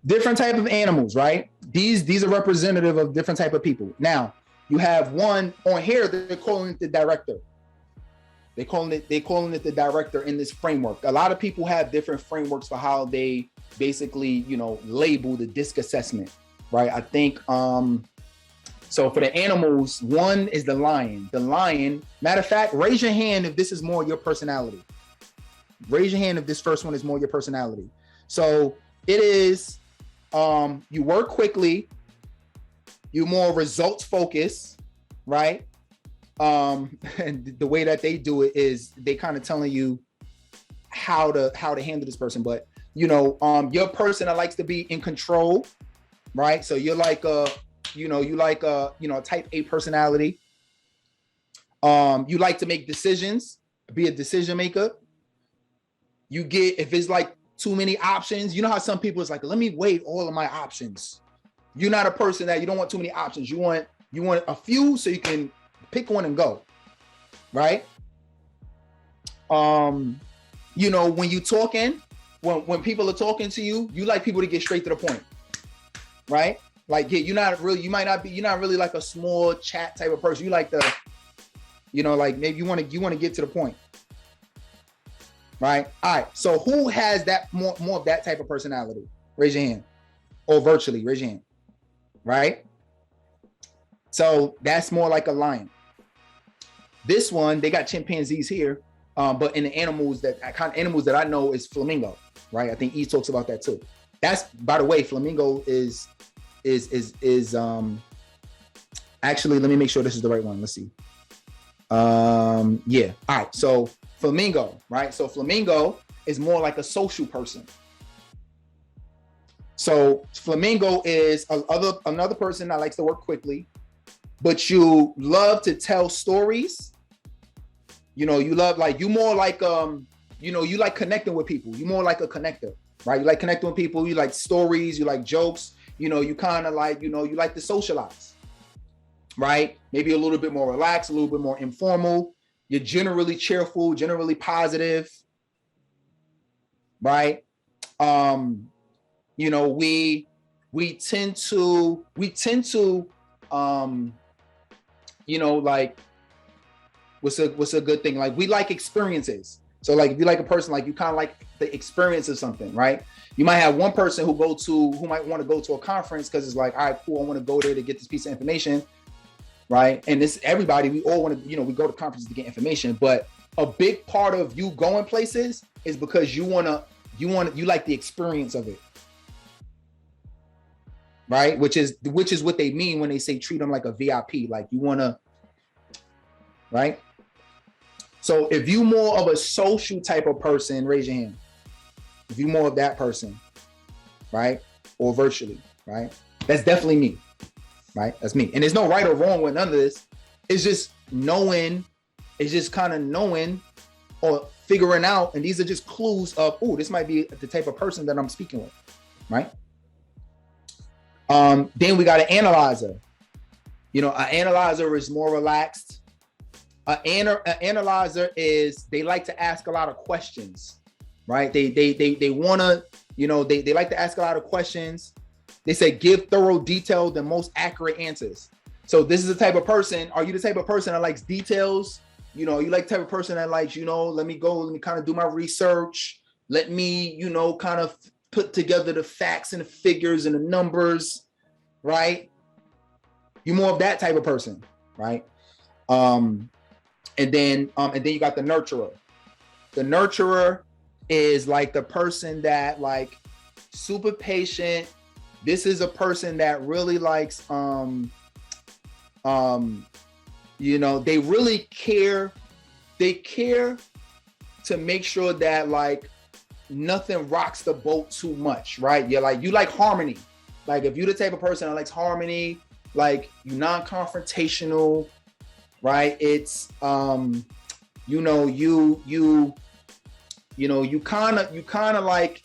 different type of animals, right? These are representative of different type of people. Now, you have one on here, they're calling it the director. They're calling it the director in this framework. A lot of people have different frameworks for how they basically, label the DISC assessment, right? I think, so for the animals, one is the lion. The lion, matter of fact, raise your hand if this is more your personality. Raise your hand if this first one is more your personality. So it is, you work quickly, you're more results focused, right? And the way that they do it is they kind of telling you how to handle this person. But you're a person that likes to be in control, right? So you're like a type A personality. You like to make decisions, be a decision maker. You get, if it's like too many options, you know how some people is like, let me weigh all of my options. You're not a person that you don't want too many options. You want a few so you can pick one and go, right? When you talking, when people are talking to you, you like people to get straight to the point, right? Like, yeah, you're not really like a small chat type of person. You like the, like maybe you want to get to the point, right? All right. So who has that more of that type of personality? Raise your hand, or virtually raise your hand, right? So that's more like a lion. This one, they got chimpanzees here, but in the animals that I know is flamingo, right? I think E talks about that too. That's, by the way, flamingo is actually, let me make sure this is the right one. Let's see. Yeah. All right. So flamingo, right? So flamingo is more like a social person. So flamingo is another person that likes to work quickly, but you love to tell stories. You love, like, you more like, you like connecting with people. You more like a connector, right? You like connecting with people. You like stories. You like jokes. You kind of like, you like to socialize, right? Maybe a little bit more relaxed, a little bit more informal. You're generally cheerful, generally positive, right? We tend to, like, what's a good thing? Like, we like experiences. So like, if you like a person, like, you kind of like the experience of something, right? You might have one person who might want to go to a conference because it's like, all right, cool, I want to go there to get this piece of information, right? And this, everybody, we all want to, we go to conferences to get information, but a big part of you going places is because you like the experience of it, right? Which is what they mean when they say treat them like a VIP, like you want to, right? So if you more of a social type of person, raise your hand. If you more of that person, right? Or virtually, right? That's definitely me, right? That's me. And there's no right or wrong with none of this. It's just knowing, it's just kind of knowing or figuring out. And these are just clues of, oh, this might be the type of person that I'm speaking with, right? Then we got an analyzer. An analyzer is more relaxed. An analyzer is, they like to ask a lot of questions, right? They want to, they like to ask a lot of questions. They say, give thorough, detailed, and most accurate answers. So this is the type of person, are you the type of person that likes details? You like the type of person that likes, let me kind of do my research. Let me, kind of put together the facts and the figures and the numbers, right? You're more of that type of person, right? And then you got the nurturer. The nurturer is like the person that, like, super patient. This is a person that really likes, they really care. They care to make sure that, like, nothing rocks the boat too much, right? You like harmony. Like, if you're the type of person that likes harmony, like, you're non-confrontational, right? It's you kind of like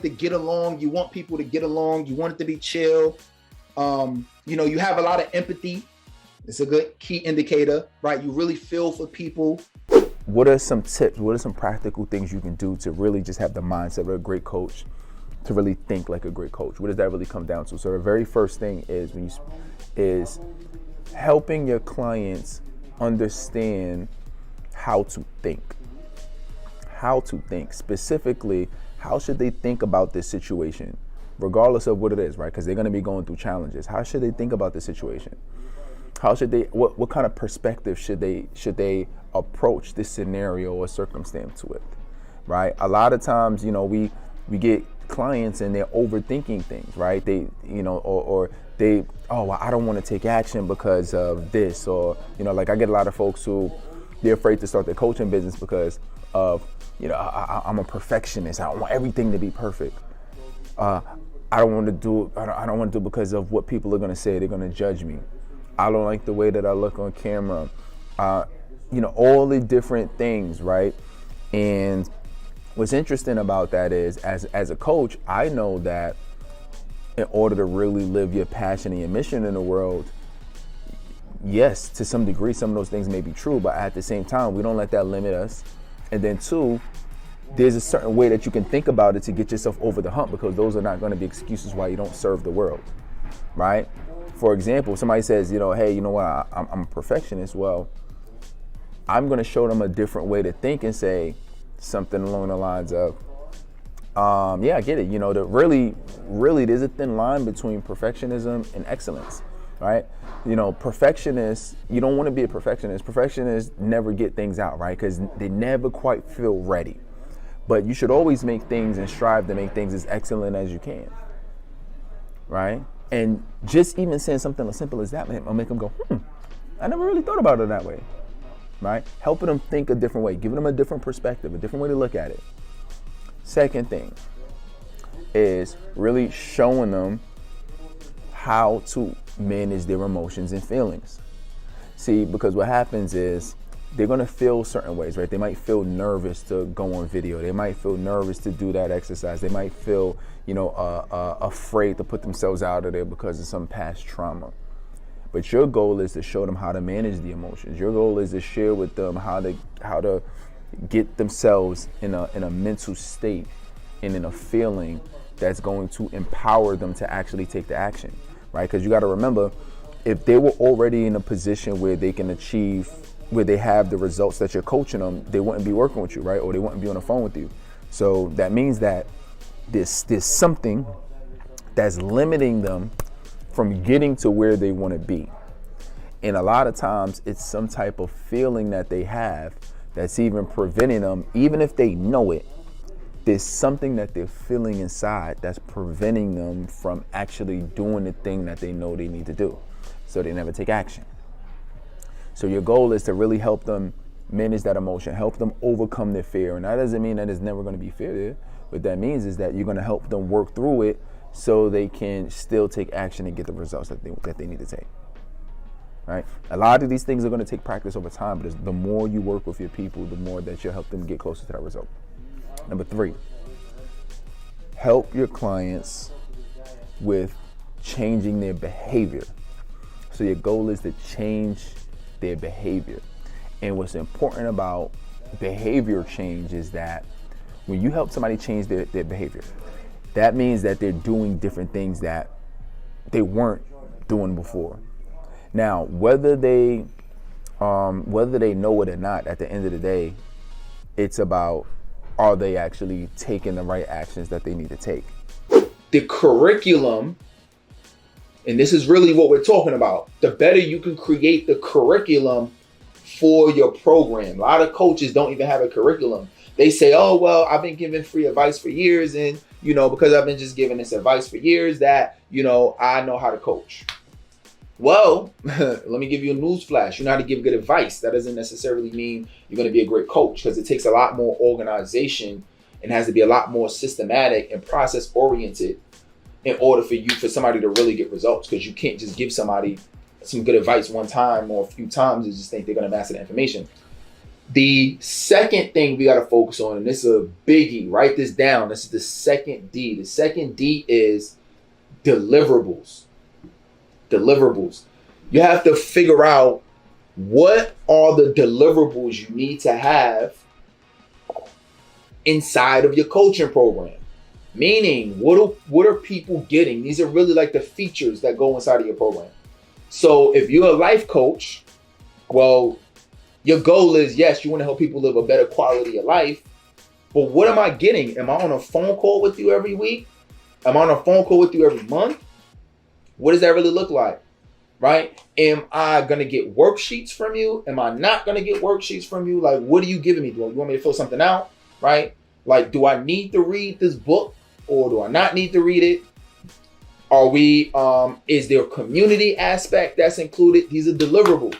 to get along. You want people to get along. You want it to be chill. You have a lot of empathy. It's a good key indicator, right? You really feel for people. What are some tips? What are some practical things you can do to really just have the mindset of a great coach to really think like a great coach? What does that really come down to? So the very first thing is is helping your clients understand how to think. How to think. Specifically, how should they think about this situation, regardless of what it is, right? Because they're going to be going through challenges. How should they think about the situation? How should they? What kind of perspective should they approach this scenario or circumstance with, right? A lot of times, we get clients and they're overthinking things, right? They, or they, oh, well, I don't want to take action because of this, or like I get a lot of folks who they're afraid to start their coaching business because of, I'm a perfectionist. I want everything to be perfect. I don't want to do it because of what people are going to say. They're going to judge me. I don't like the way that I look on camera. All the different things, right? And what's interesting about that is, as a coach, I know that in order to really live your passion and your mission in the world, yes, to some degree, some of those things may be true, but at the same time, we don't let that limit us. And then two, there's a certain way that you can think about it to get yourself over the hump, because those are not going to be excuses why you don't serve the world, right? For example, somebody says, hey, you know what, I'm a perfectionist. Well, I'm going to show them a different way to think and say something along the lines of, yeah, I get it. Really, there's a thin line between perfectionism and excellence, right? Perfectionists, you don't want to be a perfectionist. Perfectionists never get things out, right? Because they never quite feel ready. But you should always make things and strive to make things as excellent as you can, right? And just even saying something as simple as that will make them go, I never really thought about it that way, right? Helping them think a different way, giving them a different perspective, a different way to look at it. Second thing is really showing them how to manage their emotions and feelings. See, because what happens is they're going to feel certain ways, right? They might feel nervous to go on video. They might feel nervous to do that exercise. They might feel, afraid to put themselves out of there because of some past trauma. But your goal is to show them how to manage the emotions. Your goal is to share with them how to get themselves in a mental state and in a feeling that's going to empower them to actually take the action, right? Because you got to remember, if they were already in a position where they can achieve, where they have the results that you're coaching them, they wouldn't be working with you, right? Or they wouldn't be on the phone with you. So that means that there's something that's limiting them from getting to where they want to be. And a lot of times it's some type of feeling that they have that's even preventing them, even if they know it, there's something that they're feeling inside that's preventing them from actually doing the thing that they know they need to do. So they never take action. So your goal is to really help them manage that emotion, help them overcome their fear. And that doesn't mean that there's never going to be fear there. What that means is that you're going to help them work through it so they can still take action and get the results that they need to take. Right? A lot of these things are going to take practice over time, but the more you work with your people, the more that you'll help them get closer to that result. Number 3, help your clients with changing their behavior. So your goal is to change their behavior. And what's important about behavior change is that when you help somebody change their behavior, that means that they're doing different things that they weren't doing before. Now, whether they know it or not, at the end of the day, it's about, are they actually taking the right actions that they need to take? The curriculum, and this is really what we're talking about, the better you can create the curriculum for your program. A lot of coaches don't even have a curriculum. They say, oh, well, I've been giving free advice for years, and, because I've been just giving this advice for years that, I know how to coach. Well, let me give you a news flash. You know how to give good advice. That doesn't necessarily mean you're going to be a great coach, because it takes a lot more organization and has to be a lot more systematic and process oriented in order for somebody to really get results. Because you can't just give somebody some good advice one time or a few times and just think they're going to master the information. The second thing we got to focus on, and this is a biggie, write this down. This is the second D. The second D is deliverables. Deliverables. You have to figure out what are the deliverables you need to have inside of your coaching program. Meaning, what are people getting? These are really like the features that go inside of your program. So if you're a life coach, well, your goal is, yes, you want to help people live a better quality of life. But what am I getting? Am I on a phone call with you every week? Am I on a phone call with you every month? What does that really look like? Right? Am I going to get worksheets from you? Am I not going to get worksheets from you? Like, what are you giving me? Do you want me to fill something out? Right? Like, do I need to read this book or do I not need to read it? Are we, is there a community aspect that's included? These are deliverables.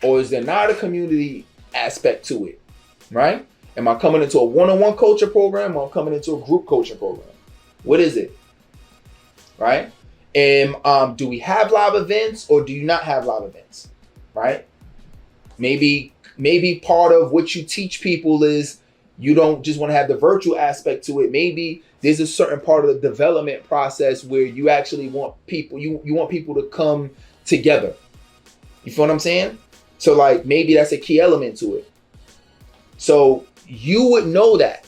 Or is there not a community aspect to it? Right? Am I coming into a one-on-one coaching program or am I coming into a group coaching program? What is it? Right? And do we have live events or do you not have live events? Right? Maybe part of what you teach people is you don't just want to have the virtual aspect to it. Maybe there's a certain part of the development process where you actually want people, you want people to come together. You feel what I'm saying? So like maybe that's a key element to it. So you would know that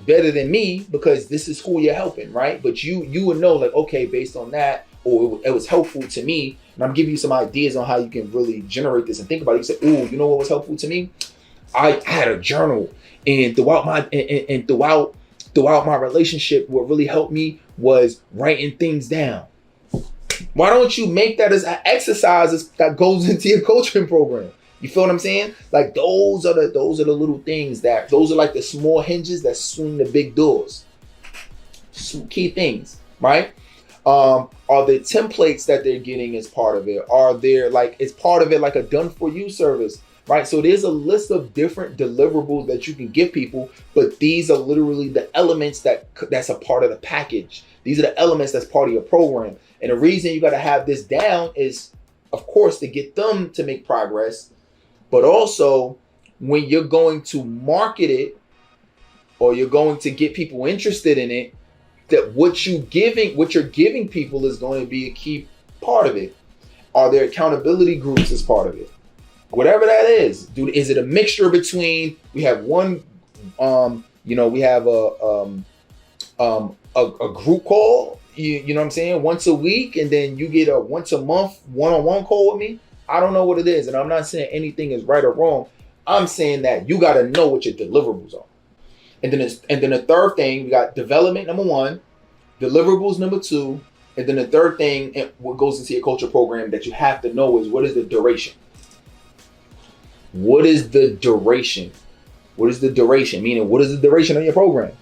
better than me because this is who you're helping, right? But you would know like, okay, based on that, or it was helpful to me, and I'm giving you some ideas on how you can really generate this and think about it. You say, oh, you know what was helpful to me? I had a journal, and throughout my relationship, what really helped me was writing things down. Why don't you make that as an exercise that goes into your coaching program? You feel what I'm saying? Like those are the little things those are like the small hinges that swing the big doors. Some key things, right? Are the templates that they're getting as part of it? Are there like, it's part of it like a done for you service, right? So there's a list of different deliverables that you can give people, but these are literally the elements that's a part of the package. These are the elements that's part of your program. And the reason you got to have this down is, of course, to get them to make progress, but also when you're going to market it or you're going to get people interested in it, that what you're giving people is going to be a key part of it. Are there accountability groups as part of it? Whatever that is, dude, is it a mixture between we have one, we have a group call, you know what I'm saying, once a week, and then you get a once a month one-on-one call with me? I don't know what it is, and I'm not saying anything is right or wrong. I'm saying that you got to know what your deliverables are. And then the third thing, we got development, number one, deliverables, number two, and then the third thing, and what goes into your culture program that you have to know is what is the duration? What is the duration? What is the duration? Meaning, what is the duration of your program?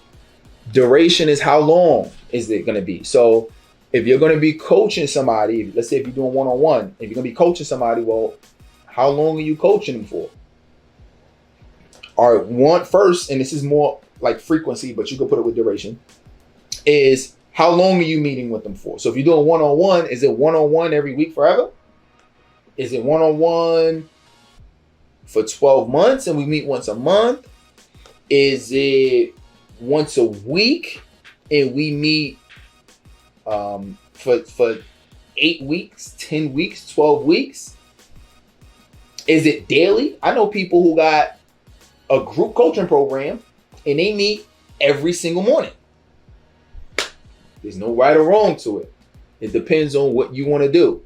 Duration is how long is it going to be? So if you're going to be coaching somebody, let's say if you're doing one-on-one, if you're going to be coaching somebody, well, how long are you coaching them for? All right, first, and this is more like frequency, but you can put it with duration, is how long are you meeting with them for? So if you're doing one-on-one, is it one-on-one every week forever? Is it one-on-one for 12 months and we meet once a month? Is it once a week and we meet for 8 weeks, 10 weeks, 12 weeks? Is it daily? I know people who got a group coaching program and they meet every single morning. There's no right or wrong to it. It depends on what you want to do.